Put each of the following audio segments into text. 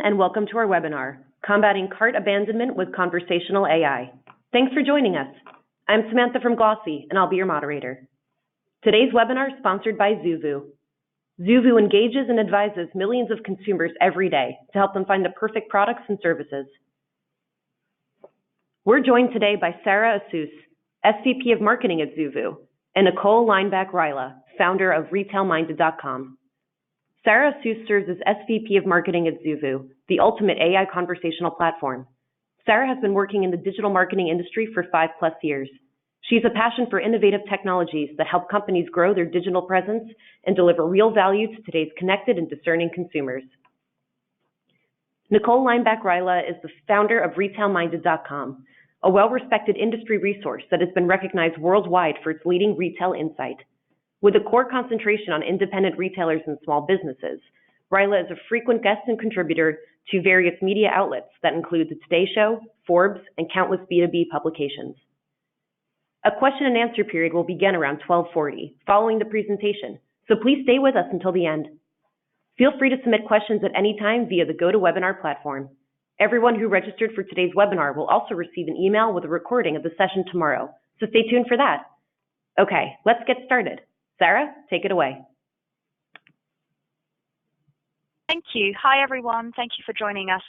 and welcome to our webinar, Combating Cart Abandonment with Conversational AI. Thanks for joining us. I'm Samantha from Glossy, and I'll be your moderator. Today's webinar is sponsored by Zoovu. Zoovu engages and advises millions of consumers every day to help them find the perfect products and services. We're joined today by Sarah Asus, SVP of Marketing at Zoovu, and Nicole Leinbach-Ryla, founder of RetailMinded.com. Sarah Asus serves as SVP of Marketing at Zoovu, the ultimate AI conversational platform. Sarah has been working in the digital marketing industry for 5+ years. She has a passion for innovative technologies that help companies grow their digital presence and deliver real value to today's connected and discerning consumers. Nicole Leinbach-Ryla is the founder of RetailMinded.com, a well-respected industry resource that has been recognized worldwide for its leading retail insight. With a core concentration on independent retailers and small businesses, Ryla is a frequent guest and contributor to various media outlets that include The Today Show, Forbes, and countless B2B publications. A question and answer period will begin around 12:40 following the presentation, so please stay with us until the end. Feel free to submit questions at any time via the GoToWebinar platform. Everyone who registered for today's webinar will also receive an email with a recording of the session tomorrow, so stay tuned for that. Okay, let's get started. Sarah, take it away. Thank you. Hi, everyone. Thank you for joining us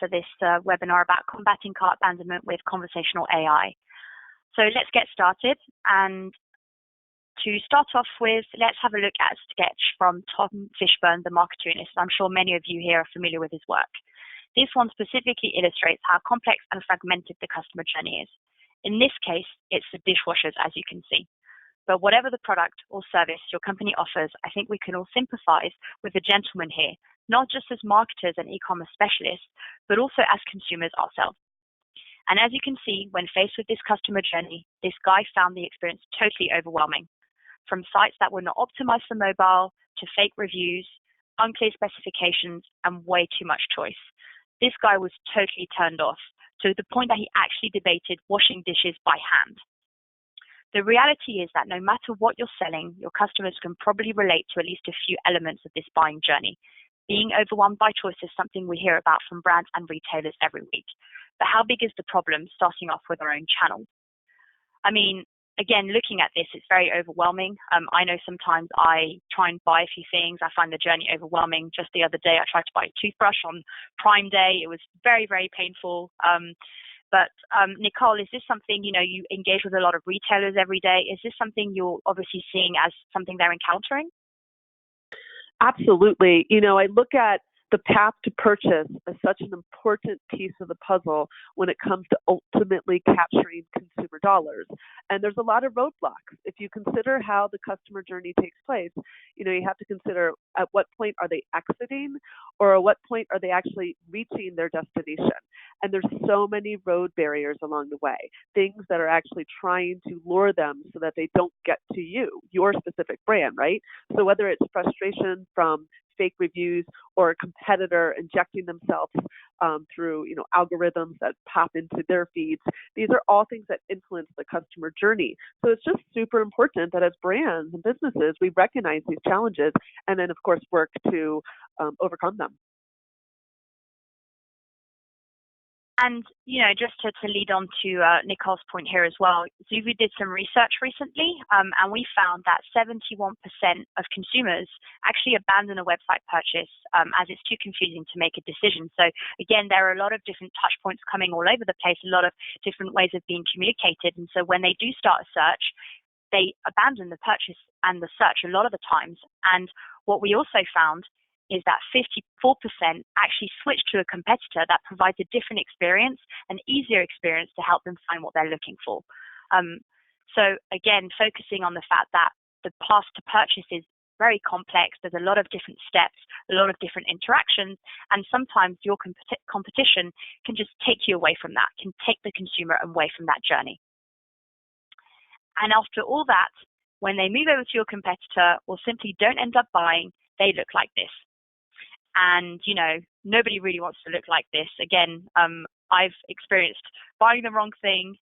for this webinar about combating cart abandonment with conversational AI. So let's get started. And to start off with, let's have a look at a sketch from Tom Fishburne, the marketeerist. I'm sure many of you here are familiar with his work. This one specifically illustrates how complex and fragmented the customer journey is. In this case, it's for dishwashers, as you can see. But whatever the product or service your company offers, I think we can all sympathize with the gentleman here, not just as marketers and e-commerce specialists, but also as consumers ourselves. And as you can see, when faced with this customer journey, this guy found the experience totally overwhelming. From sites that were not optimized for mobile, to fake reviews, unclear specifications, and way too much choice. This guy was totally turned off, to the point that he actually debated washing dishes by hand. The reality is that no matter what you're selling, your customers can probably relate to at least a few elements of this buying journey. Being overwhelmed by choice is something we hear about from brands and retailers every week. But how big is the problem starting off with our own channel? I mean, again, looking at this, it's very overwhelming. I know sometimes I try and buy a few things. I find the journey overwhelming. Just the other day, I tried to buy a toothbrush on Prime Day. It was very, very painful. But Nicole, is this something, you engage with a lot of retailers every day? Is this something you're obviously seeing as something they're encountering? Absolutely. I look at the path to purchase as such an important piece of the puzzle when it comes to ultimately capturing consumer dollars. And there's a lot of roadblocks. If you consider how the customer journey takes place, you have to consider at what point are they exiting or at what point are they actually reaching their destination. And there's so many road barriers along the way, things that are actually trying to lure them so that they don't get to you, your specific brand, right? So whether it's frustration from fake reviews or a competitor injecting themselves through algorithms that pop into their feeds, these are all things that influence the customer journey. So it's just super important that as brands and businesses, we recognize these challenges and then, of course, work to overcome them. And, just to lead on to Nicole's point here as well, Zoovu did some research recently, and we found that 71% of consumers actually abandon a website purchase as it's too confusing to make a decision. So again, there are a lot of different touch points coming all over the place, a lot of different ways of being communicated. And so when they do start a search, they abandon the purchase and the search a lot of the times. And what we also found is that 54% actually switch to a competitor that provides a different experience, an easier experience to help them find what they're looking for. So again, focusing on the fact that the path to purchase is very complex. There's a lot of different steps, a lot of different interactions, and sometimes your competition can just take you away from that, can take the consumer away from that journey. And after all that, when they move over to your competitor or simply don't end up buying, they look like this. And, nobody really wants to look like this. Again, I've experienced buying the wrong thing,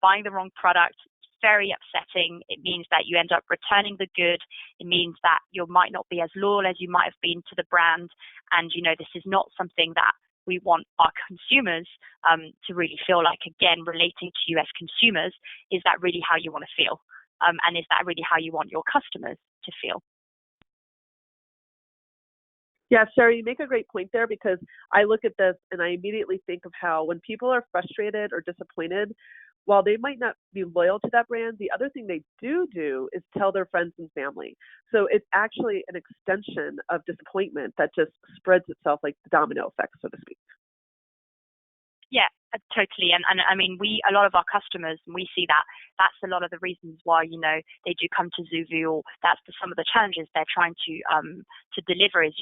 buying the wrong product, very upsetting. It means that you end up returning the good. It means that you might not be as loyal as you might have been to the brand. And, this is not something that we want our consumers to really feel like. Again, relating to you as consumers, is that really how you want to feel? And is that really how you want your customers to feel? Yeah, Sherry, you make a great point there, because I look at this and I immediately think of how when people are frustrated or disappointed, while they might not be loyal to that brand, the other thing they do is tell their friends and family. So it's actually an extension of disappointment that just spreads itself like the domino effect, so to speak. Yeah, totally. And I mean, a lot of our customers, and we see that's a lot of the reasons why, they do come to Zoovu, or that's some of the challenges they're trying to deliver is,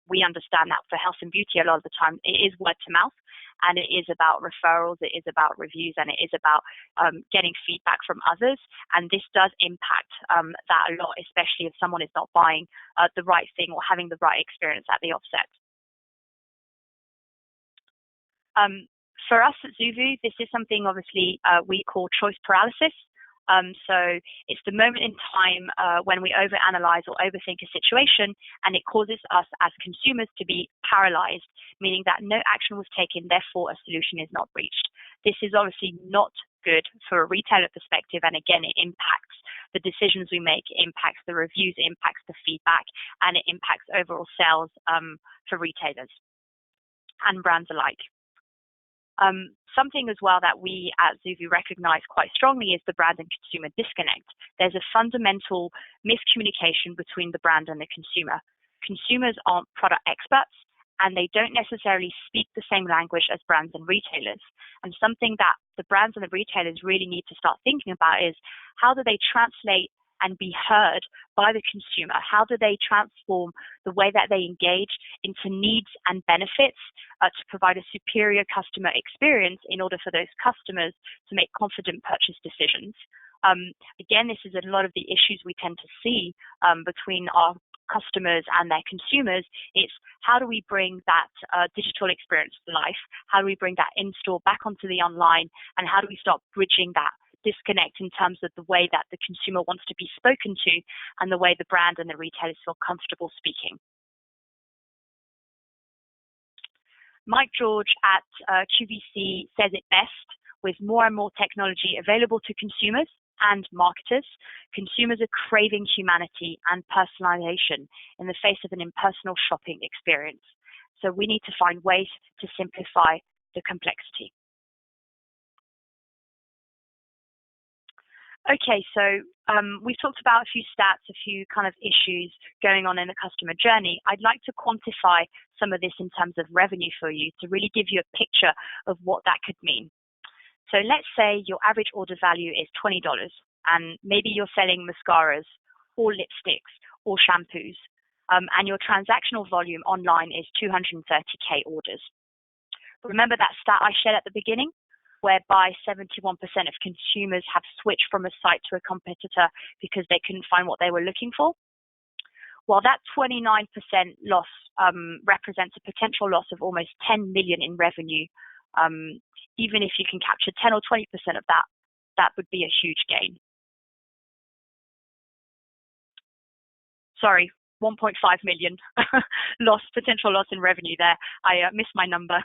we understand that for health and beauty, a lot of the time it is word to mouth, and it is about referrals, it is about reviews, and it is about getting feedback from others. And this does impact that a lot, especially if someone is not buying the right thing or having the right experience at the offset. For us at Zoovu, this is something obviously we call choice paralysis. So it's the moment in time when we overanalyze or overthink a situation, and it causes us as consumers to be paralyzed, meaning that no action was taken, therefore a solution is not reached. This is obviously not good for a retailer perspective, and again, it impacts the decisions we make, it impacts the reviews, it impacts the feedback, and it impacts overall sales for retailers and brands alike. Something as well that we at Zoovu recognize quite strongly is the brand and consumer disconnect. There's a fundamental miscommunication between the brand and the consumer. Consumers aren't product experts, and they don't necessarily speak the same language as brands and retailers. And something that the brands and the retailers really need to start thinking about is, how do they translate and be heard by the consumer? How do they transform the way that they engage into needs and benefits to provide a superior customer experience in order for those customers to make confident purchase decisions? Again, this is a lot of the issues we tend to see between our customers and their consumers. It's how do we bring that digital experience to life? How do we bring that in-store back onto the online? And how do we start bridging that disconnect in terms of the way that the consumer wants to be spoken to and the way the brand and the retailers feel comfortable speaking? Mike George at QVC says it best: with more and more technology available to consumers and marketers, consumers are craving humanity and personalization in the face of an impersonal shopping experience. So we need to find ways to simplify the complexity. Okay, so we've talked about a few stats, a few kind of issues going on in the customer journey. I'd like to quantify some of this in terms of revenue for you to really give you a picture of what that could mean. So let's say your average order value is $20, and maybe you're selling mascaras or lipsticks or shampoos, and your transactional volume online is 230K orders. Remember that stat I shared at the beginning, whereby 71% of consumers have switched from a site to a competitor because they couldn't find what they were looking for? Well, that 29% loss represents a potential loss of almost 10 million in revenue. Even if you can capture 10 or 20% of that, that would be a huge gain. Sorry, 1.5 million potential loss in revenue there. I missed my number.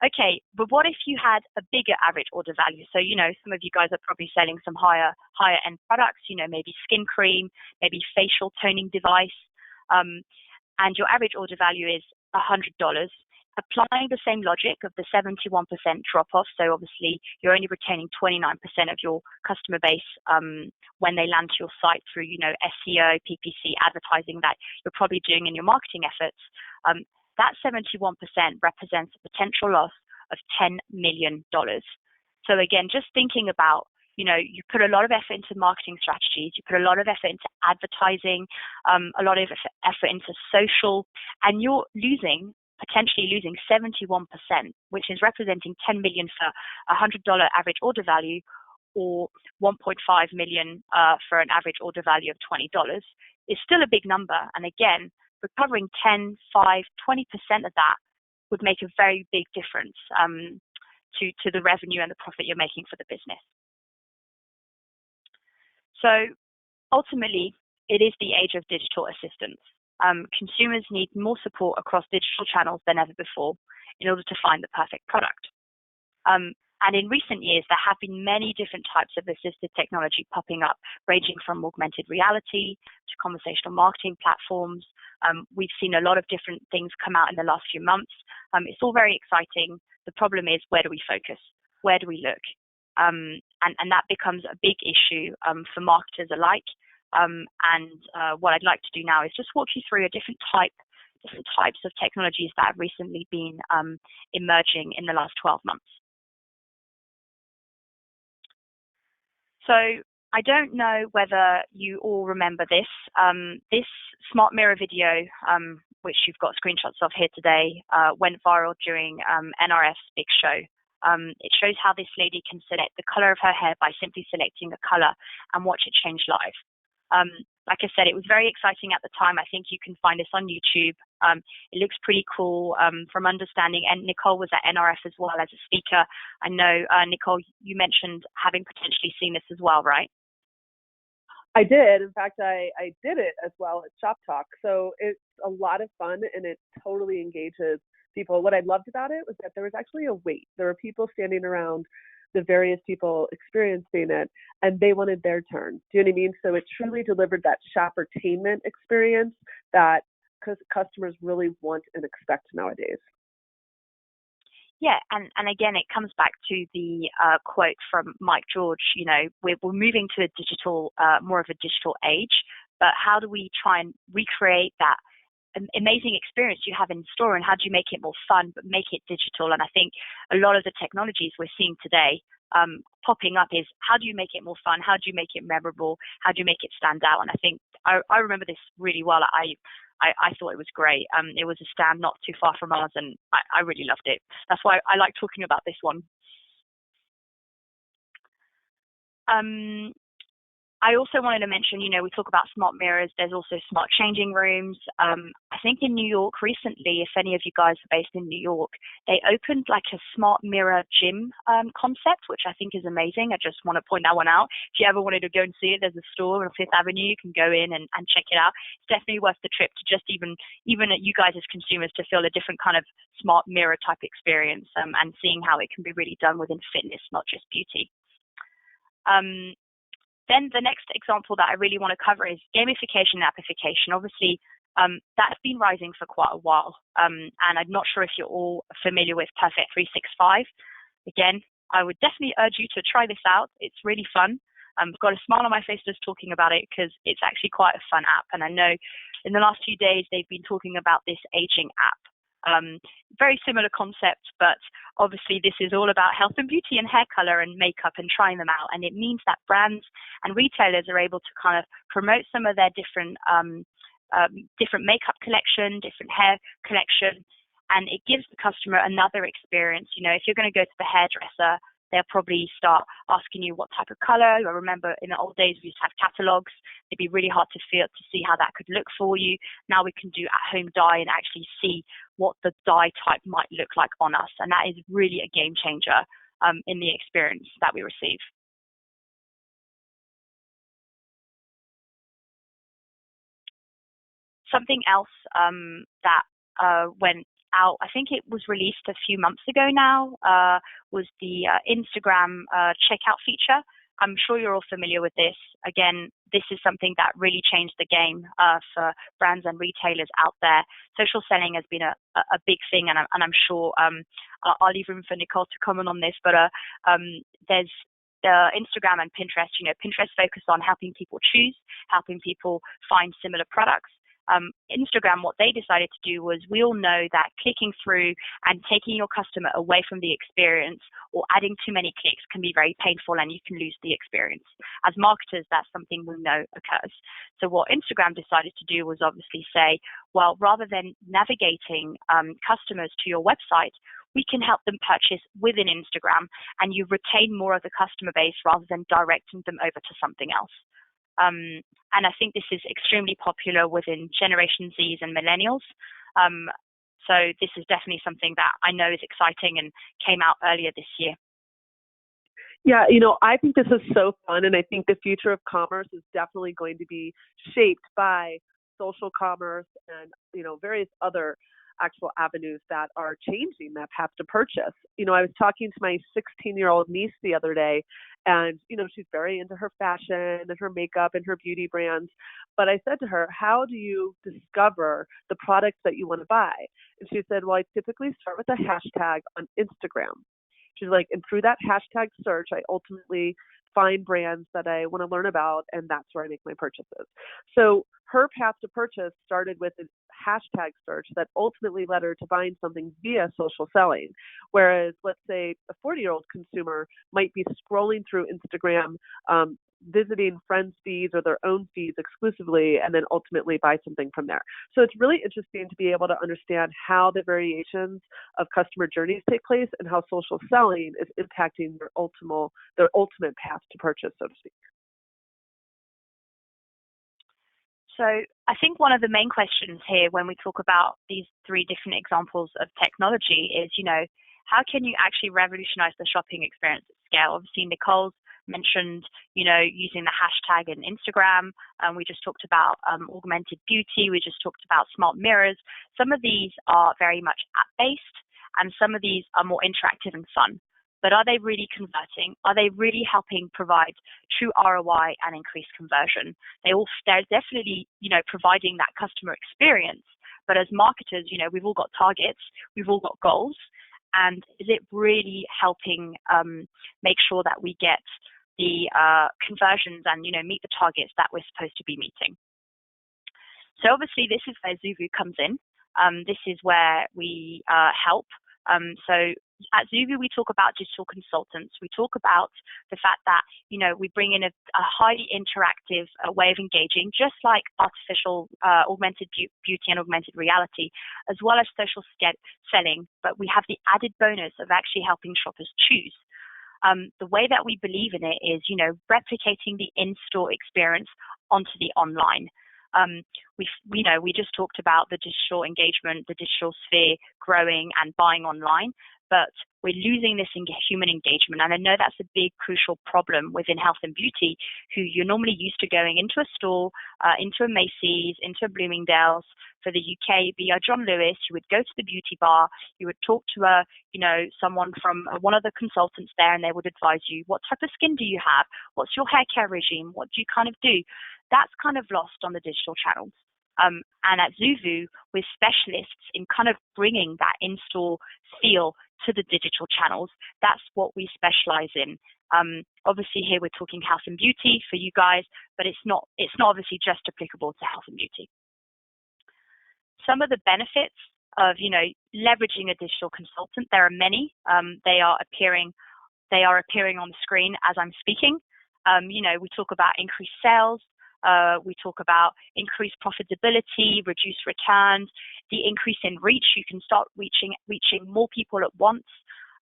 Okay, but what if you had a bigger average order value? So, some of you guys are probably selling some higher end products, maybe skin cream, maybe facial toning device, and your average order value is $100. Applying the same logic of the 71% drop off, so obviously you're only retaining 29% of your customer base when they land to your site through, SEO, PPC, advertising that you're probably doing in your marketing efforts. That 71% represents a potential loss of $10 million. So again, just thinking about, you put a lot of effort into marketing strategies, you put a lot of effort into advertising, a lot of effort into social, and you're potentially losing 71%, which is representing 10 million for a $100 average order value, or 1.5 million for an average order value of $20. Is still a big number. And again, recovering 10, 5, 20% of that would make a very big difference to the revenue and the profit you're making for the business. So ultimately, it is the age of digital assistants. Consumers need more support across digital channels than ever before in order to find the perfect product. And in recent years, there have been many different types of assistive technology popping up, ranging from augmented reality to conversational marketing platforms. We've seen a lot of different things come out in the last few months. It's all very exciting. The problem is, where do we focus? Where do we look? And that becomes a big issue for marketers alike. What I'd like to do now is just walk you through different types of technologies that have recently been emerging in the last 12 months. So I don't know whether you all remember this. This smart mirror video, which you've got screenshots of here today, went viral during NRF's big show. It shows how this lady can select the color of her hair by simply selecting a color and watch it change live. Like I said, it was very exciting at the time. I think you can find this on YouTube. It looks pretty cool from understanding. And Nicole was at NRF as well as a speaker. I know, Nicole, you mentioned having potentially seen this as well, right? I did. In fact, I did it as well at Shop Talk. So it's a lot of fun and it totally engages people. What I loved about it was that there was actually a wait. There were people standing around the various people experiencing it, and they wanted their turn. Do you know what I mean? So it truly delivered that shoppertainment experience that customers really want and expect nowadays. Yeah, and again, it comes back to the quote from Mike George. You know, we're moving to a digital, more of a digital age, but how do we try and recreate that amazing experience you have in store, and how do you make it more fun but make it digital? And I think a lot of the technologies we're seeing today popping up is, how do you make it more fun? How do you make it memorable? How do you make it stand out? And I think I remember this really well. I thought it was great. It was a stand not too far from ours, and I really loved it. That's why I like talking about this one. I also wanted to mention, you know, we talk about smart mirrors. There's also smart changing rooms. I think in New York recently, if any of you guys are based in New York, they opened like a smart mirror gym concept, which I think is amazing. I just want to point that one out. If you ever wanted to go and see it, there's a store on Fifth Avenue. You can go in and check it out. It's definitely worth the trip to just even you guys as consumers to feel a different kind of smart mirror type experience and seeing how it can be really done within fitness, not just beauty. Then the next example that I really want to cover is gamification and appification. Obviously, that's been rising for quite a while, and I'm not sure if you're all familiar with Perfect 365. Again, I would definitely urge you to try this out. It's really fun. I've got a smile on my face just talking about it because it's actually quite a fun app. And I know in the last few days they've been talking about this aging app. Very similar concept, but obviously this is all about health and beauty and hair color and makeup and trying them out. And it means that brands and retailers are able to kind of promote some of their different makeup collection, different hair collection, and it gives the customer another experience. You know, if you're going to go to the hairdresser, they'll probably start asking you what type of color. I remember in the old days we used to have catalogs. It'd be really hard to see how that could look for you. Now we can do at-home dye and actually see what the dye type might look like on us. And that is really a game changer in the experience that we receive. Something else that went out, I think it was released a few months ago now, was the Instagram checkout feature. I'm sure you're all familiar with this. Again, this is something that really changed the game for brands and retailers out there. Social selling has been a big thing, and I'm sure I'll leave room for Nicole to comment on this, but there's Instagram and Pinterest. You know, Pinterest focused on helping people choose, helping people find similar products. Instagram, what they decided to do was, we all know that clicking through and taking your customer away from the experience or adding too many clicks can be very painful and you can lose the experience. As marketers, that's something we know occurs. So what Instagram decided to do was obviously say, well, rather than navigating customers to your website, we can help them purchase within Instagram and you retain more of the customer base rather than directing them over to something else. And I think this is extremely popular within Generation Zs and Millennials. So this is definitely something that I know is exciting and came out earlier this year. Yeah, I think this is so fun, and I think the future of commerce is definitely going to be shaped by social commerce and, various other actual avenues that are changing that path to purchase. I was talking to my 16-year-old niece the other day, and, she's very into her fashion and her makeup and her beauty brands. But I said to her, how do you discover the products that you want to buy? And she said, well, I typically start with a hashtag on Instagram. She's like, and through that hashtag search, I ultimately find brands that I want to learn about, and that's where I make my purchases. So her path to purchase started with a hashtag search that ultimately led her to buying something via social selling. Whereas, let's say, a 40-year-old consumer might be scrolling through Instagram, visiting friends' feeds or their own feeds exclusively, and then ultimately buy something from there. So it's really interesting to be able to understand how the variations of customer journeys take place and how social selling is impacting their ultimate path to purchase, so to speak. So I think one of the main questions here when we talk about these three different examples of technology is, how can you actually revolutionize the shopping experience at scale? Obviously, Nicole's mentioned, using the hashtag in Instagram. We just talked about augmented beauty. We just talked about smart mirrors. Some of these are very much app-based, and some of these are more interactive and fun. But are they really converting? Are they really helping provide true ROI and increase conversion? They're definitely, providing that customer experience. But as marketers, we've all got targets, we've all got goals. And is it really helping make sure that we get the conversions and, meet the targets that we're supposed to be meeting? So obviously, this is where Zoovu comes in. This is where we help. So at Zoovu, we talk about digital consultants. We talk about the fact that, we bring in a highly interactive way of engaging, just like artificial augmented beauty and augmented reality, as well as social selling. But we have the added bonus of actually helping shoppers choose. The way that we believe in it is, replicating the in-store experience onto the online. We just talked about the digital engagement, the digital sphere growing and buying online, but we're losing this human engagement. And I know that's a big, crucial problem within health and beauty, who you're normally used to going into a store, into a Macy's, into a Bloomingdale's. For the UK, via John Lewis, you would go to the beauty bar, you would talk to someone from one of the consultants there, and they would advise you, what type of skin do you have? What's your hair care regime? What do you kind of do? That's kind of lost on the digital channels. And at Zoovu, we're specialists in kind of bringing that in-store feel to the digital channels. That's what we specialize in. Obviously, here we're talking health and beauty for you guys, but it's not obviously just applicable to health and beauty. Some of the benefits of leveraging a digital consultant, there are many. They are appearing on the screen as I'm speaking. We talk about increased sales. We talk about increased profitability, reduced returns, the increase in reach. You can start reaching more people at once.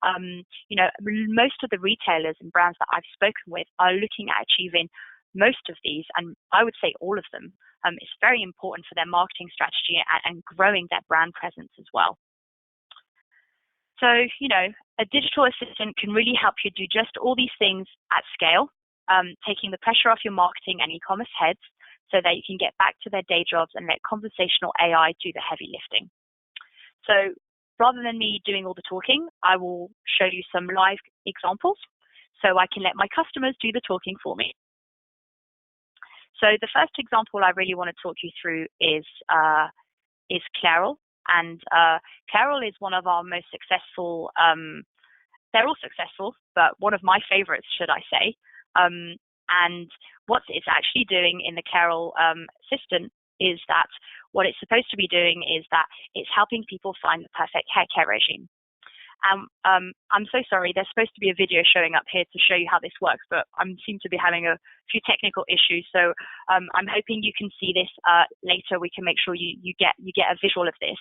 Most of the retailers and brands that I've spoken with are looking at achieving most of these, and I would say all of them. It's very important for their marketing strategy and growing their brand presence as well. So, a digital assistant can really help you do just all these things at scale. Taking the pressure off your marketing and e-commerce heads so that you can get back to their day jobs and let conversational AI do the heavy lifting. So rather than me doing all the talking, I will show you some live examples so I can let my customers do the talking for me. So the first example I really want to talk you through is Clairol. And Clairol is one of our most successful, they're all successful, but one of my favorites, should I say. And what it's actually doing in the Clairol assistant is that what it's supposed to be doing is that it's helping people find the perfect hair care regime. I'm so sorry, there's supposed to be a video showing up here to show you how this works, but I seem to be having a few technical issues. So I'm hoping you can see this later. We can make sure you get a visual of this.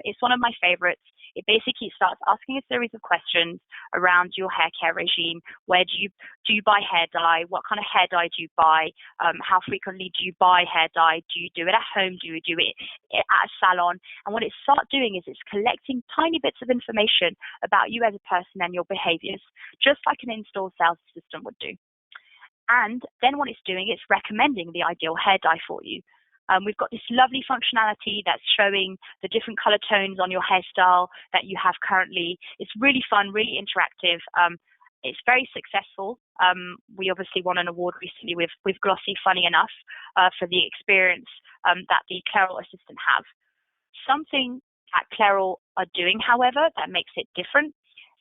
It's one of my favorites. It basically starts asking a series of questions around your hair care regime. Where do you buy hair dye? What kind of hair dye do you buy? How frequently do you buy hair dye? Do you do it at home? Do you do it at a salon? And what it starts doing is it's collecting tiny bits of information about you as a person and your behaviors, just like an installed sales system would do. And then what it's doing, it's recommending the ideal hair dye for you. We've got this lovely functionality that's showing the different color tones on your hairstyle that you have currently. It's really fun, really interactive. It's very successful. We obviously won an award recently with Glossy, funny enough, for the experience that the Clairol assistant have. Something that Clairol are doing, however, that makes it different,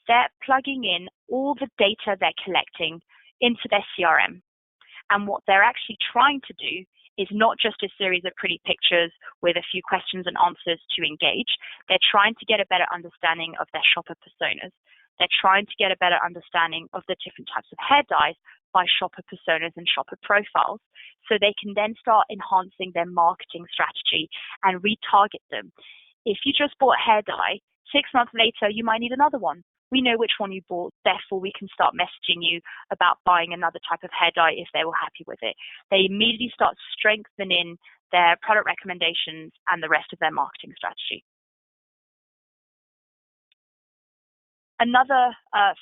they're plugging in all the data they're collecting into their CRM. And what they're actually trying to do is not just a series of pretty pictures with a few questions and answers to engage. They're trying to get a better understanding of their shopper personas. They're trying to get a better understanding of the different types of hair dyes by shopper personas and shopper profiles, so they can then start enhancing their marketing strategy and retarget them. If you just bought hair dye, 6 months later, you might need another one. We know which one you bought, therefore we can start messaging you about buying another type of hair dye if they were happy with it. They immediately start strengthening their product recommendations and the rest of their marketing strategy. Another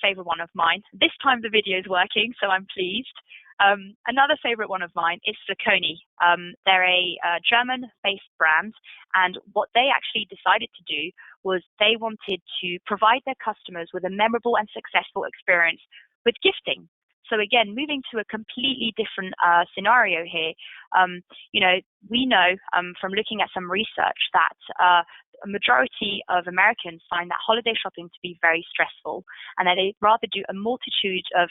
favorite one of mine, this time the video is working, so I'm pleased. Another favorite one of mine is Ciccone. They're a German-based brand, and what they actually decided to do was they wanted to provide their customers with a memorable and successful experience with gifting. So again, moving to a completely different scenario here, we know from looking at some research that a majority of Americans find that holiday shopping to be very stressful, and that they'd rather do a multitude of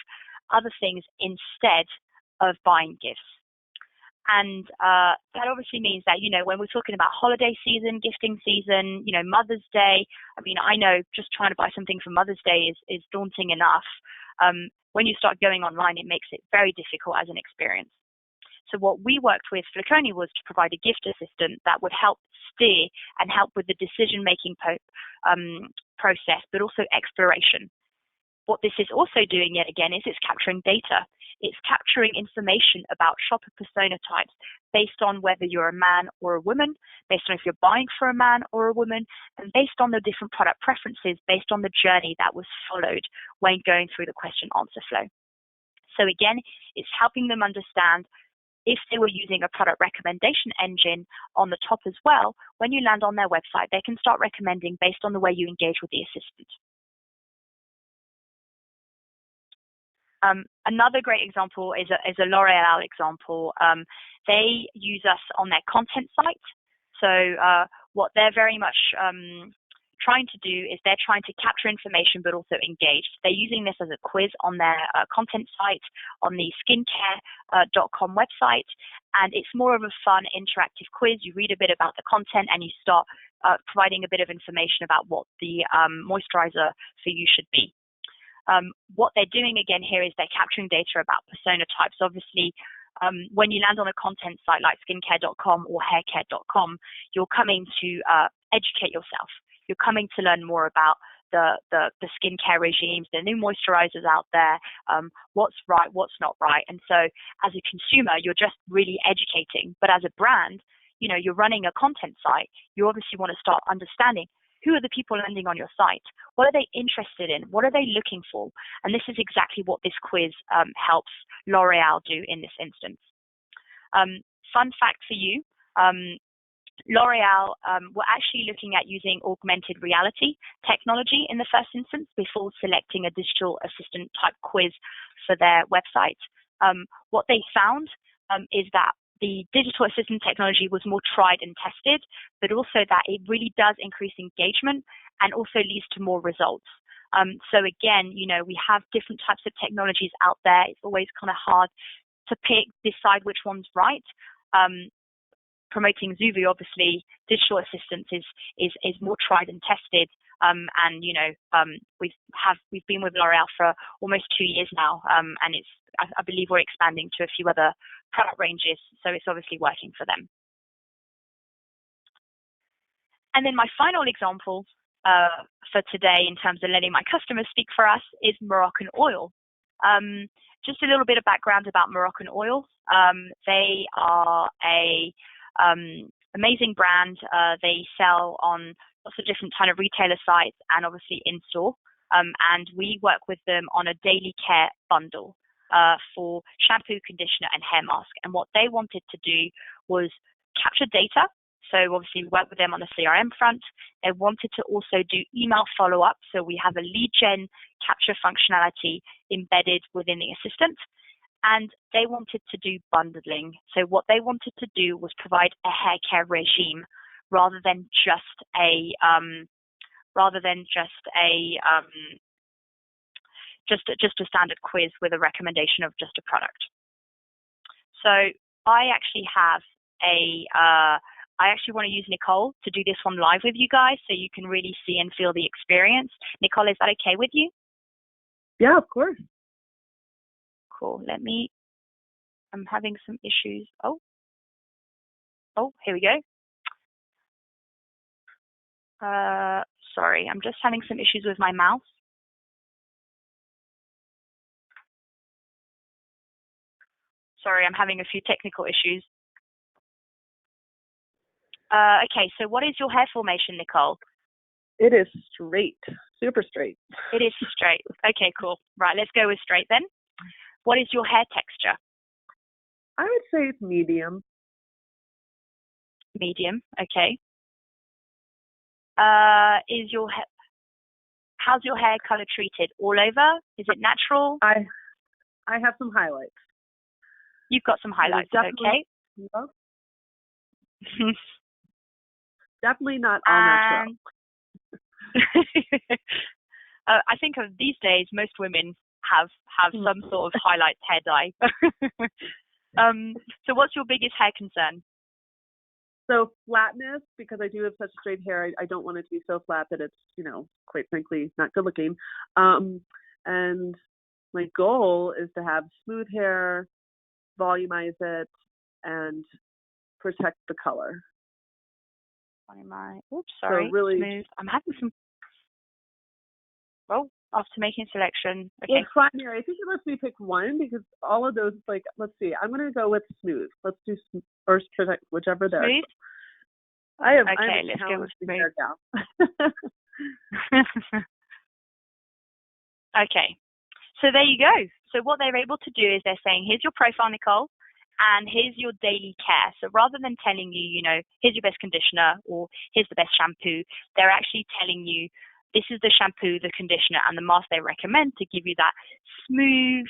other things instead of buying gifts. And that obviously means that, when we're talking about holiday season, gifting season, Mother's Day, I know just trying to buy something for Mother's Day is daunting enough. When you start going online, it makes it very difficult as an experience. So what we worked with Ciccone was to provide a gift assistant that would help steer and help with the decision-making process, but also exploration. What this is also doing, yet again, is it's capturing data. It's capturing information about shopper persona types based on whether you're a man or a woman, based on if you're buying for a man or a woman, and based on the different product preferences, based on the journey that was followed when going through the question-answer flow. So again, it's helping them understand if they were using a product recommendation engine on the top as well. When you land on their website, they can start recommending based on the way you engage with the assistant. Another great example is a L'Oreal example. They use us on their content site. So what they're very much trying to do is they're trying to capture information but also engage. They're using this as a quiz on their content site, on the skincare.com website, and it's more of a fun interactive quiz. You read a bit about the content and you start providing a bit of information about what the moisturizer for you should be. What they're doing again here is they're capturing data about persona types. Obviously, when you land on a content site like skincare.com or haircare.com, you're coming to educate yourself. You're coming to learn more about the skincare regimes, the new moisturizers out there, what's right, what's not right. And so as a consumer, you're just really educating. But as a brand, you're running a content site. You obviously want to start understanding who are the people landing on your site? What are they interested in? What are they looking for? And this is exactly what this quiz helps L'Oreal do in this instance. Fun fact for you, L'Oreal were actually looking at using augmented reality technology in the first instance before selecting a digital assistant type quiz for their website. What they found is that the digital assistant technology was more tried and tested, but also that it really does increase engagement and also leads to more results. So again, we have different types of technologies out there. It's always kind of hard to decide which one's right. Promoting Zoovu, obviously, digital assistance is more tried and tested. And we've been with L'Oreal for almost 2 years now, and I believe we're expanding to a few other product ranges, so it's obviously working for them. And then my final example for today, in terms of letting my customers speak for us, is Moroccan Oil. Just a little bit of background about Moroccan Oil. They are a amazing brand. They sell on lots of different kind of retailer sites and obviously in store. And we work with them on a daily care bundle for shampoo, conditioner, and hair mask. And what they wanted to do was capture data. So obviously we work with them on the CRM front. They wanted to also do email follow-up. So we have a lead gen capture functionality embedded within the assistant. And they wanted to do bundling. So what they wanted to do was provide a hair care regime rather than just a standard quiz with a recommendation of just a product. So I actually want to use Nicole to do this one live with you guys so you can really see and feel the experience. Nicole, is that okay with you? Yeah, of course. Cool. I'm having some issues. Oh, here we go. Sorry, I'm just having some issues with my mouse. Sorry, I'm having a few technical issues. Okay, so what is your hair formation, Nicole? It is straight, super straight. It is straight. Okay, cool. Right, let's go with straight then. What is your hair texture? I would say it's medium. Medium, okay. How's your hair color treated? All over? Is it natural? I have some highlights. You've got some highlights, okay. Yeah. Definitely not all natural. I think of these days, most women have some sort of highlights hair dye. So what's your biggest hair concern? So flatness, because I do have such straight hair, I don't want it to be so flat that it's, quite frankly, not good looking. And my goal is to have smooth hair, volumize it, and protect the color. Oops, sorry. So really, smooth. I'm having some. Oh, after making selection. Okay. Well, primary. I think it lets me pick one because all of those, let's see. I'm going to go with smooth. Let's do first protect, whichever there. Smooth? Let's go with smooth. Hair now. Okay. So there you go. So what they're able to do is they're saying, here's your profile, Nicole, and here's your daily care. So rather than telling you, here's your best conditioner or here's the best shampoo, they're actually telling you, this is the shampoo, the conditioner, and the mask they recommend to give you that smooth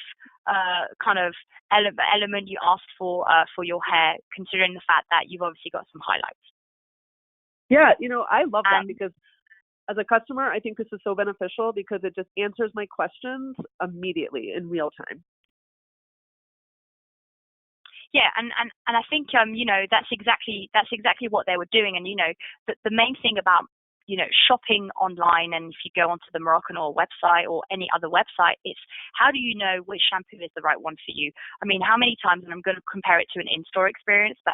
kind of element you asked for your hair, considering the fact that you've obviously got some highlights. Yeah, I love that because as a customer, I think this is so beneficial because it just answers my questions immediately in real time. Yeah, and I think that's exactly what they were doing, and the main thing about shopping online, and if you go onto the Moroccan Oil website or any other website, it's how do you know which shampoo is the right one for you? I mean, how many times, and I'm going to compare it to an in-store experience, but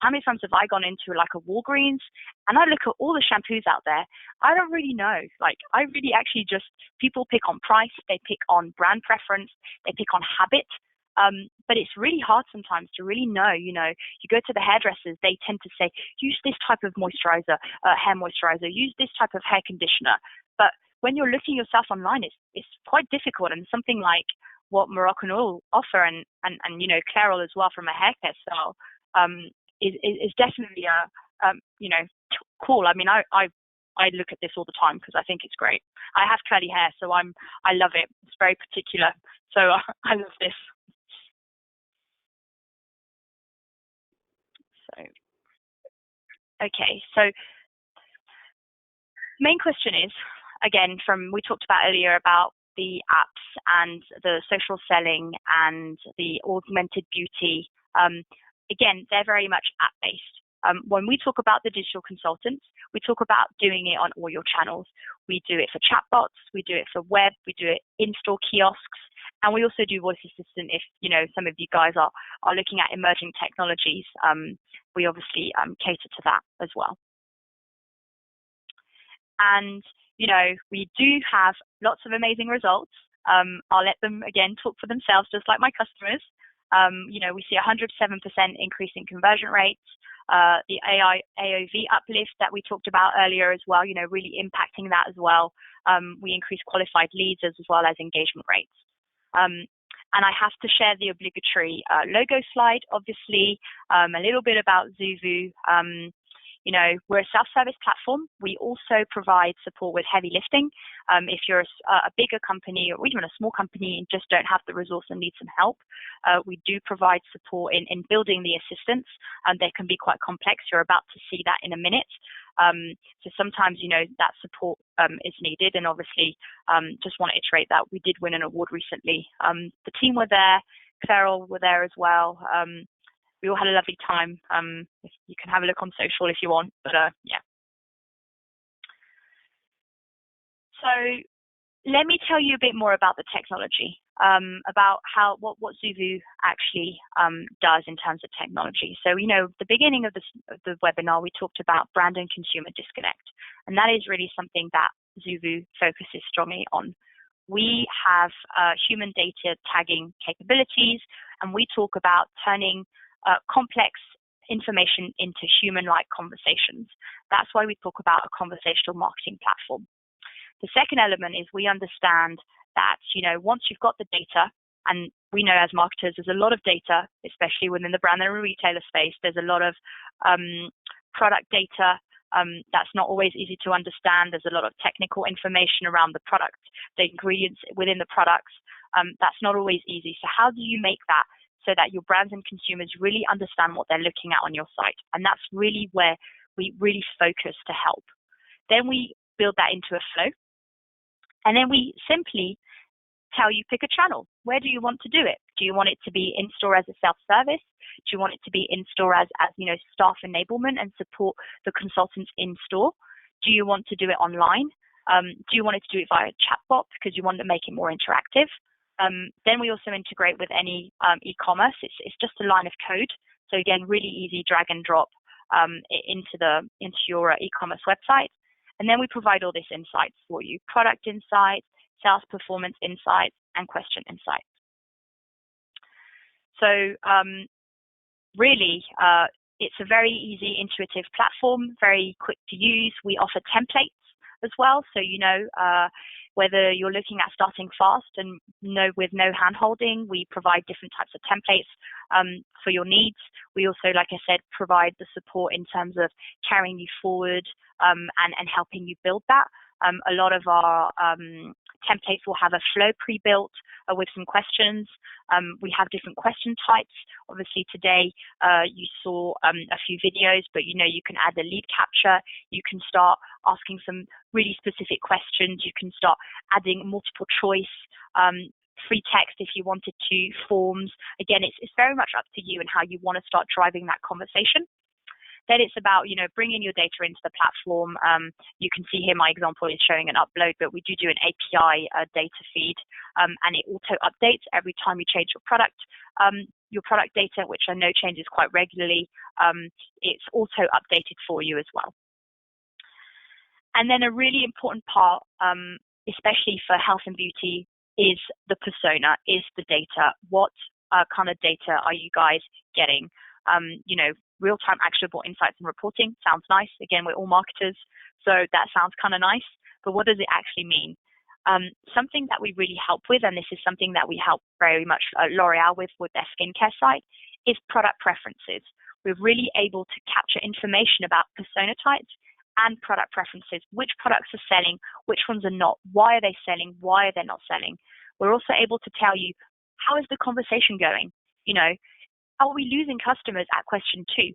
how many times have I gone into like a Walgreens and I look at all the shampoos out there? I don't really know. I really actually just, people pick on price, they pick on brand preference, they pick on habit. But it's really hard sometimes to really know, you go to the hairdressers, they tend to say, use this type of moisturizer, hair moisturizer, use this type of hair conditioner. But when you're looking yourself online, it's quite difficult, and something like what Moroccan Oil offer and Clairol as well from a haircare style, is definitely cool. I mean, I look at this all the time because I think it's great. I have curly hair, so I love it. It's very particular. So I love this. So, okay, so main question is, again, we talked about earlier about the apps and the social selling and the augmented beauty. Again, they're very much app-based. When we talk about the digital consultants, we talk about doing it on all your channels. We do it for chatbots, we do it for web, we do it in-store kiosks, and we also do voice assistant if, some of you guys are looking at emerging technologies. We obviously cater to that as well. And, we do have lots of amazing results. I'll let them, again, talk for themselves, just like my customers. We see 107% increase in conversion rates. The AOV uplift that we talked about earlier as well, really impacting that as well. We increase qualified leads as well as engagement rates. And I have to share the obligatory logo slide, obviously, a little bit about Zoovu. We're a self-service platform. We also provide support with heavy lifting. If you're a bigger company or even a small company and just don't have the resource and need some help, we do provide support in building the assistants. They can be quite complex. You're about to see that in a minute. So sometimes, that support is needed. And obviously, just want to iterate that we did win an award recently. The team were there. Carol were there as well. We all had a lovely time. You can have a look on social if you want, but yeah. So let me tell you a bit more about the technology, about what Zoovu actually does in terms of technology. So, the beginning of the webinar, we talked about brand and consumer disconnect, and that is really something that Zoovu focuses strongly on. We have human data tagging capabilities, and we talk about turning complex information into human-like conversations. That's why we talk about a conversational marketing platform. The second element is we understand that, once you've got the data, and we know as marketers there's a lot of data, especially within the brand and retailer space, there's a lot of product data that's not always easy to understand. There's a lot of technical information around the product, the ingredients within the products. That's not always easy. So how do you make that so that your brands and consumers really understand what they're looking at on your site? And that's really where we really focus to help. Then we build that into a flow. And then we simply tell you, pick a channel. Where do you want to do it? Do you want it to be in-store as a self-service? Do you want it to be in-store as staff enablement and support the consultants in-store? Do you want to do it online? Do you want it to do it via chatbot because you want to make it more interactive? Then we also integrate with any e-commerce. It's just a line of code. So again, really easy drag and drop into your e-commerce website. And then we provide all these insights for you: product insights, sales performance insights, and question insights. So really, it's a very easy, intuitive platform, very quick to use. We offer templates as well. So, whether you're looking at starting fast and with no hand holding, we provide different types of templates for your needs. We also, like I said, provide the support in terms of carrying you forward and helping you build that. A lot of our templates will have a flow pre-built with some questions. We have different question types. Obviously today you saw a few videos, but you can add the lead capture. You can start asking some really specific questions. You can start adding multiple choice, free text if you wanted to, forms. Again, it's very much up to you and how you want to start driving that conversation. Then it's about, bringing your data into the platform. You can see here my example is showing an upload, but we do an API data feed, and it auto updates every time you change your product data, which I know changes quite regularly. It's auto updated for you as well. And then a really important part, especially for health and beauty, is the persona, is the data. What kind of data are you guys getting? Real-time actionable insights and reporting sounds nice. Again, we're all marketers, so that sounds kind of nice. But what does it actually mean? Something that we really help with, and this is something that we help very much L'Oreal with their skincare site, is product preferences. We're really able to capture information about persona types and product preferences. Which products are selling? Which ones are not? Why are they selling? Why are they not selling? We're also able to tell you, how is the conversation going? Are we losing customers at question 2?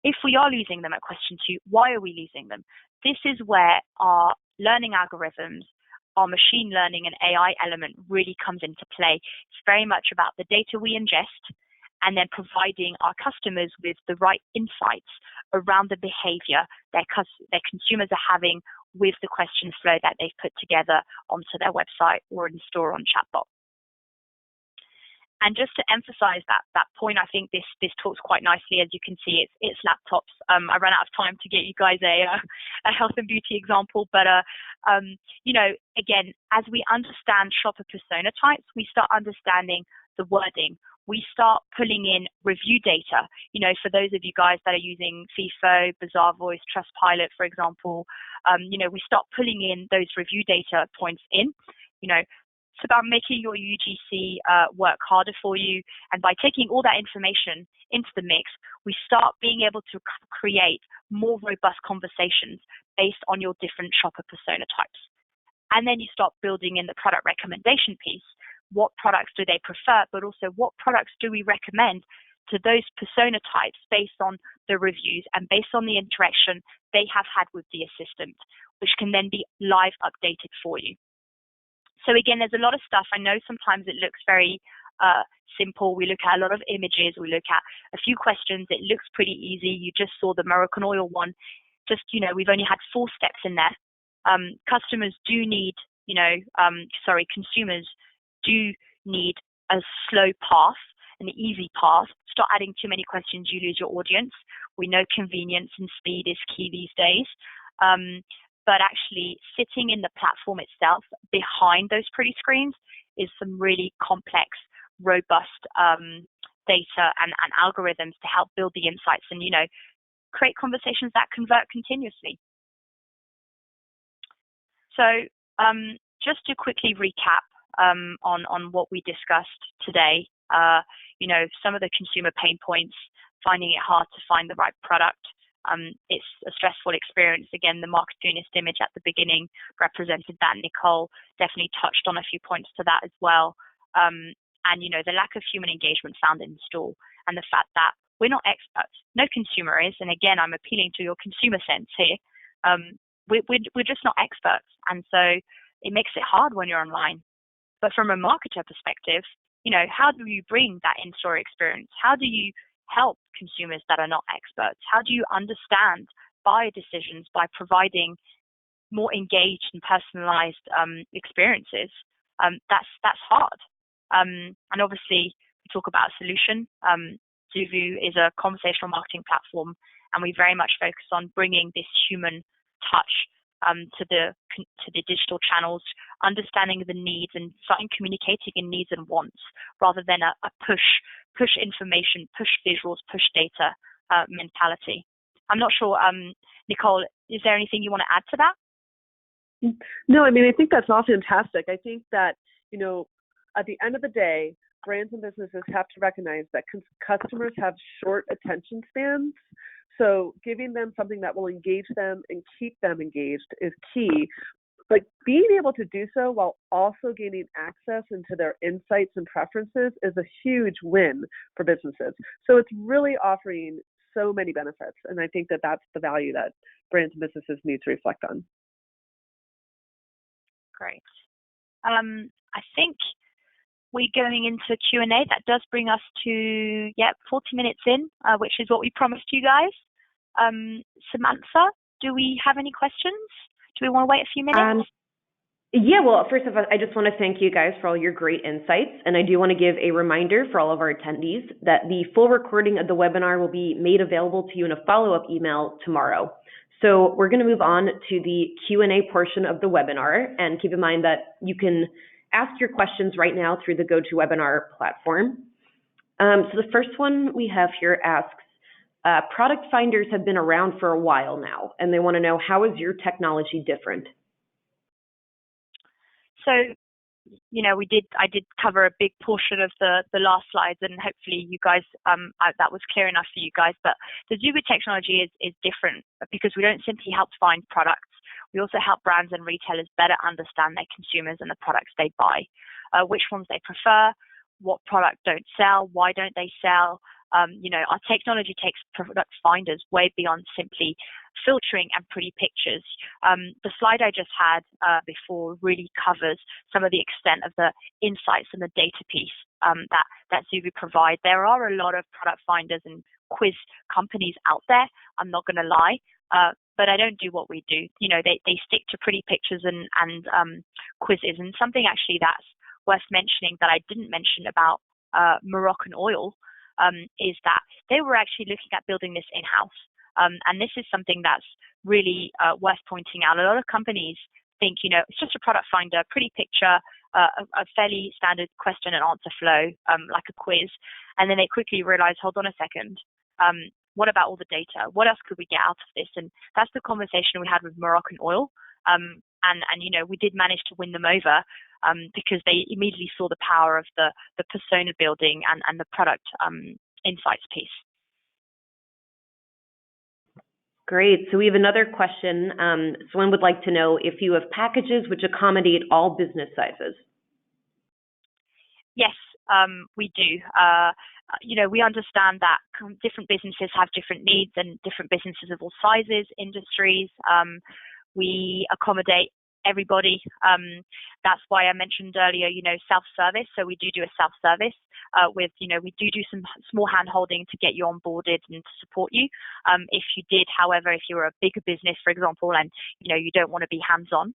If we are losing them at question 2, why are we losing them? This is where our learning algorithms, our machine learning and AI element really comes into play. It's very much about the data we ingest and then providing our customers with the right insights around the behavior their consumers are having with the question flow that they've put together onto their website or in store on chatbot. And just to emphasize that point, I think this talks quite nicely. As you can see, it's laptops. I ran out of time to get you guys a health and beauty example, but again, as we understand shopper persona types, we start understanding the wording. We start pulling in review data. For those of you guys that are using FIFO, Bazaar Voice, Trustpilot, for example, we start pulling in those review data points in. It's about making your UGC work harder for you. And by taking all that information into the mix, we start being able to create more robust conversations based on your different shopper persona types. And then you start building in the product recommendation piece. What products do they prefer, but also what products do we recommend to those persona types based on the reviews and based on the interaction they have had with the assistant, which can then be live updated for you. So again, there's a lot of stuff. I know sometimes it looks very simple. We look at a lot of images. We look at a few questions. It looks pretty easy. You just saw the Moroccan Oil one. We've only had 4 steps in there. Consumers do need a slow path, an easy path. Start adding too many questions, you lose your audience. We know convenience and speed is key these days. But actually sitting in the platform itself behind those pretty screens is some really complex, robust data and algorithms to help build the insights and, create conversations that convert continuously. So just to quickly recap on what we discussed today, some of the consumer pain points, finding it hard to find the right product. It's a stressful experience. Again, the marketingist image at the beginning represented that. Nicole definitely touched on a few points to that as well. And, the lack of human engagement found in store and the fact that we're not experts. No consumer is. And again, I'm appealing to your consumer sense here. We're just not experts. And so it makes it hard when you're online. But from a marketer perspective, how do you bring that in-store experience? How do you help consumers that are not experts? How do you understand buyer decisions by providing more engaged and personalized experiences? That's hard. And obviously, we talk about a solution. Zoovu is a conversational marketing platform, and we very much focus on bringing this human touch to the digital channels, understanding the needs and starting communicating in needs and wants rather than a push information, push visuals, push data mentality. I'm not sure, Nicole, is there anything you want to add to that? No, I think that's all fantastic. I think that, at the end of the day, brands and businesses have to recognize that customers have short attention spans. So giving them something that will engage them and keep them engaged is key. But being able to do so while also gaining access into their insights and preferences is a huge win for businesses. So it's really offering so many benefits. And I think that that's the value that brands and businesses need to reflect on. Great. I think we're going into Q&A. That does bring us to 40 minutes in, which is what we promised you guys. Samantha, do we have any questions? Do we want to wait a few minutes? Well, first of all, I just want to thank you guys for all your great insights. And I do want to give a reminder for all of our attendees that the full recording of the webinar will be made available to you in a follow-up email tomorrow. So we're going to move on to the Q&A portion of the webinar. And keep in mind that you can ask your questions right now through the GoToWebinar platform. So the first one we have here asks, product finders have been around for a while now, and they want to know, how is your technology different? So, I did cover a big portion of the last slides, and hopefully you guys, that was clear enough for you guys. But the Zoovu technology is different because we don't simply help find products. We also help brands and retailers better understand their consumers and the products they buy, which ones they prefer, what product don't sell, why don't they sell. Our technology takes product finders way beyond simply filtering and pretty pictures. The slide I just had before really covers some of the extent of the insights and the data piece that Zoovu provide. There are a lot of product finders and quiz companies out there, I'm not going to lie, but I don't do what we do. They stick to pretty pictures and quizzes. And something actually that's worth mentioning that I didn't mention about Moroccan Oil is that they were actually looking at building this in-house. And this is something that's really worth pointing out. A lot of companies think, it's just a product finder, pretty picture, a fairly standard question and answer flow, like a quiz. And then they quickly realize, hold on a second, what about all the data? What else could we get out of this? And that's the conversation we had with Moroccan Oil. And we did manage to win them over because they immediately saw the power of the persona building and the product insights piece. Great. So we have another question. Someone would like to know if you have packages which accommodate all business sizes. Yes, we do. We understand that different businesses have different needs and different businesses of all sizes, industries. We accommodate everybody. That's why I mentioned earlier, self-service. So we do a self-service with, we do some small hand-holding to get you onboarded and to support you. If you did, however, if you're a bigger business, for example, and, you don't want to be hands-on,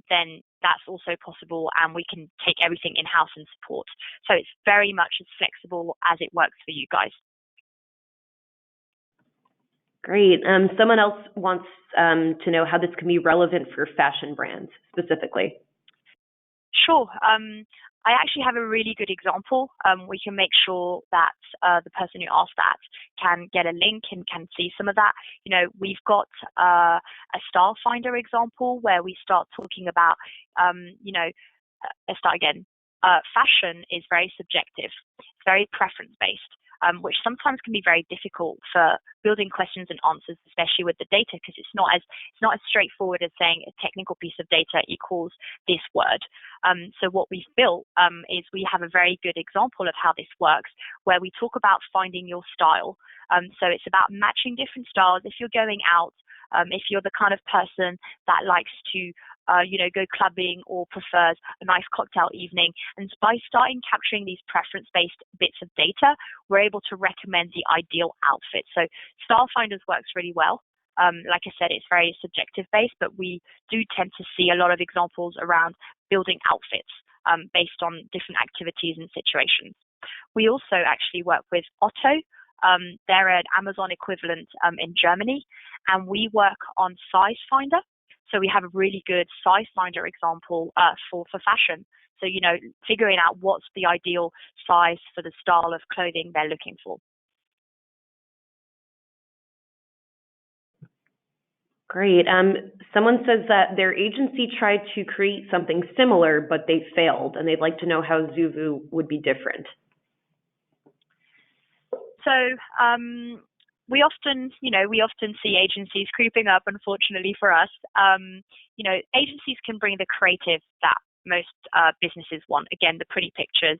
then that's also possible, and we can take everything in-house and support. So it's very much as flexible as it works for you guys. Great. Someone else wants to know how this can be relevant for fashion brands specifically. Sure. I actually have a really good example. We can make sure that the person who asked that can get a link and can see some of that. We've got a style finder example where we start talking about, let's start again. Fashion is very subjective. It's very preference-based. Which sometimes can be very difficult for building questions and answers, especially with the data, because it's not as straightforward as saying a technical piece of data equals this word. So what we've built is we have a very good example of how this works, where we talk about finding your style. So it's about matching different styles. If you're going out, if you're the kind of person that likes to go clubbing or prefers a nice cocktail evening. And by starting capturing these preference-based bits of data, we're able to recommend the ideal outfit. So Style Finders works really well. Like I said, it's very subjective based, but we do tend to see a lot of examples around building outfits based on different activities and situations. We also actually work with Otto. They're an Amazon equivalent in Germany, and we work on Size Finder. So we have a really good size finder example for fashion. So, figuring out what's the ideal size for the style of clothing they're looking for. Great. Someone says that their agency tried to create something similar, but they failed, and they'd like to know how Zoovu would be different. So, we often see agencies creeping up, unfortunately for us. Agencies can bring the creative that most businesses want. Again, the pretty pictures.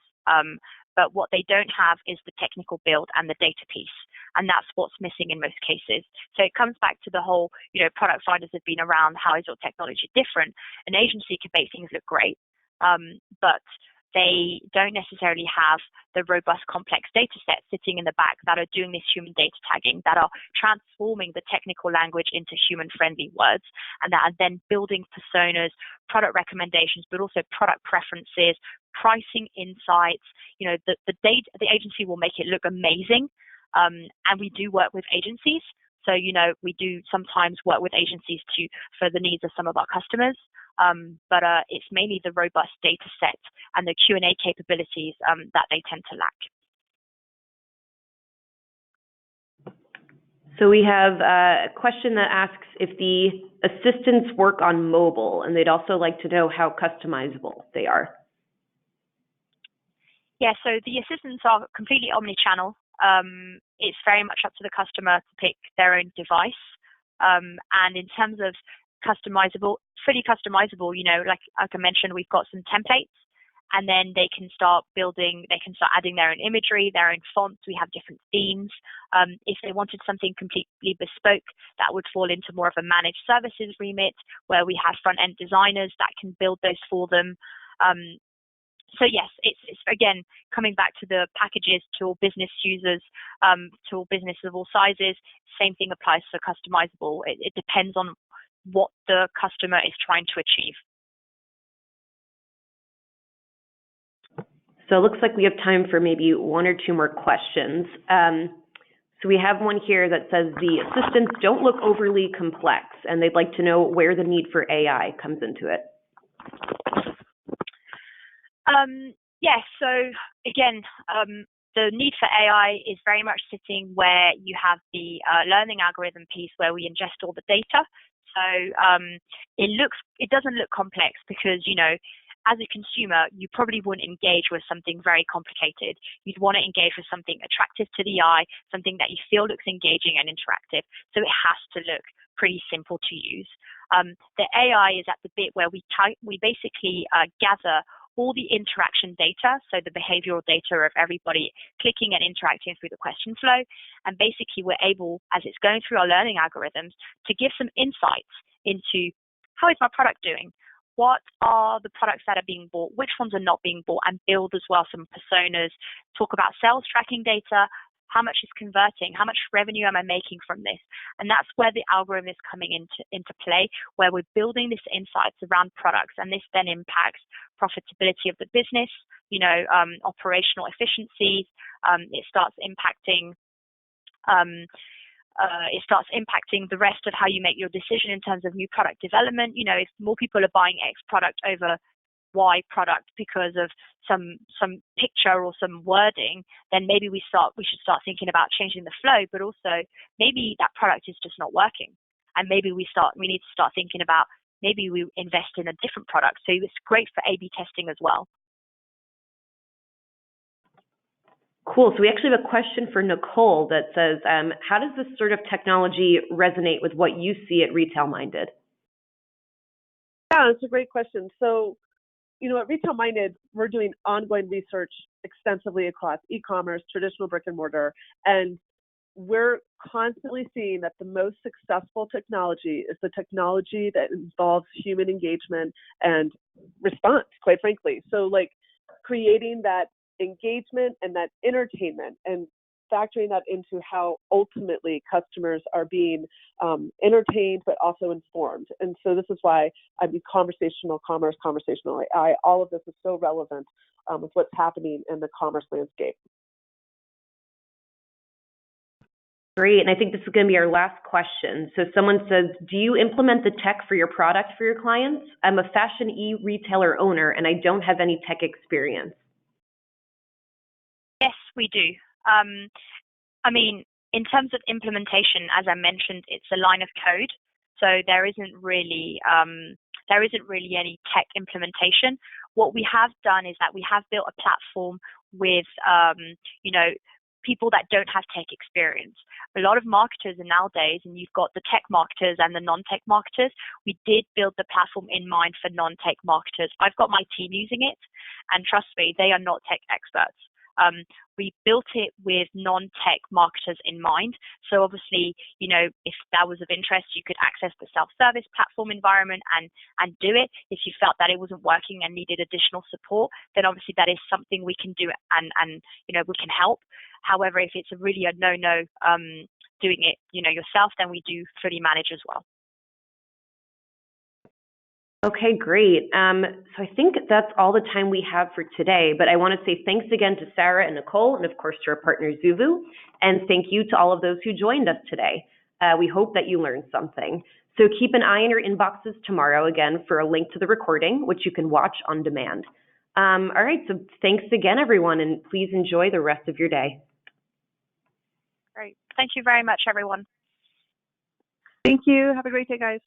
But what they don't have is the technical build and the data piece. And that's what's missing in most cases. So it comes back to the whole, product finders have been around. How is your technology different? An agency can make things look great, but they don't necessarily have the robust, complex data sets sitting in the back that are doing this human data tagging, that are transforming the technical language into human-friendly words, and that are then building personas, product recommendations, but also product preferences, pricing insights. The agency will make it look amazing, and we do work with agencies. So, we do sometimes work with agencies for the needs of some of our customers, but it's mainly the robust data set and the Q&A capabilities that they tend to lack. So we have a question that asks if the assistants work on mobile, and they'd also like to know how customizable they are. Yeah, so the assistants are completely omni-channel. It's very much up to the customer to pick their own device. And in terms of fully customizable, like I mentioned, we've got some templates, and then they can start adding their own imagery, their own fonts. We have different themes. If they wanted something completely bespoke, that would fall into more of a managed services remit, where we have front-end designers that can build those for them. So yes, it's again coming back to the packages to all business users, to all businesses of all sizes. Same thing applies for customizable. It depends on what the customer is trying to achieve. So it looks like we have time for maybe one or two more questions. So we have one here that says the assistants don't look overly complex, and they'd like to know where the need for AI comes into it. Yes, so again, the need for AI is very much sitting where you have the learning algorithm piece where we ingest all the data. So it doesn't look complex because, you know, as a consumer, you probably wouldn't engage with something very complicated. You'd want to engage with something attractive to the eye, something that you feel looks engaging and interactive. So it has to look pretty simple to use. The AI is at the bit where we basically gather all the interaction data, so the behavioral data of everybody clicking and interacting through the question flow. And basically we're able, as it's going through our learning algorithms, to give some insights into how is my product doing? What are the products that are being bought? Which ones are not being bought? And build as well some personas, talk about sales tracking data, how much is converting, how much revenue am I making from this? And that's where the algorithm is coming into play, where we're building these insights around products, and this then impacts profitability of the business, you know, operational efficiencies. It starts impacting the rest of how you make your decision in terms of new product development. You know, if more people are buying X product over Y product because of some picture or some wording, then maybe we should start thinking about changing the flow, but also maybe that product is just not working. And maybe we need to start thinking about maybe we invest in a different product. So it's great for A/B testing as well. Cool. So we actually have a question for Nicole that says, how does this sort of technology resonate with what you see at Retail Minded? Yeah, it's a great question. So, you know, at Retail Minded, we're doing ongoing research extensively across e-commerce, traditional brick and mortar, and we're constantly seeing that the most successful technology is the technology that involves human engagement and response, quite frankly. So like creating that engagement and that entertainment and factoring that into how ultimately customers are being entertained but also informed. And so this is why I mean conversational commerce, conversational AI, all of this is so relevant with what's happening in the commerce landscape. Great. And I think this is going to be our last question. So someone says, do you implement the tech for your product for your clients? I'm a fashion e-retailer owner and I don't have any tech experience. Yes, we do. I mean, in terms of implementation, as I mentioned, it's a line of code. So there isn't really any tech implementation. What we have done is that we have built a platform with, you know, people that don't have tech experience. A lot of marketers are nowadays, and you've got the tech marketers and the non-tech marketers. We did build the platform in mind for non-tech marketers. I've got my team using it, and trust me, they are not tech experts. We built it with non-tech marketers in mind. So obviously, you know, if that was of interest, you could access the self-service platform environment and do it. If you felt that it wasn't working and needed additional support, then obviously that is something we can do and you know, we can help. However, if it's really a no-no doing it, you know, yourself, then we do fully manage as well. Okay, great. So I think that's all the time we have for today, but I want to say thanks again to Sarah and Nicole, and of course to our partner Zoovu, and thank you to all of those who joined us today. We hope that you learned something. So keep an eye on your inboxes tomorrow again for a link to the recording, which you can watch on demand. All right, so thanks again, everyone, and please enjoy the rest of your day. Great. Thank you very much, everyone. Thank you. Have a great day, guys.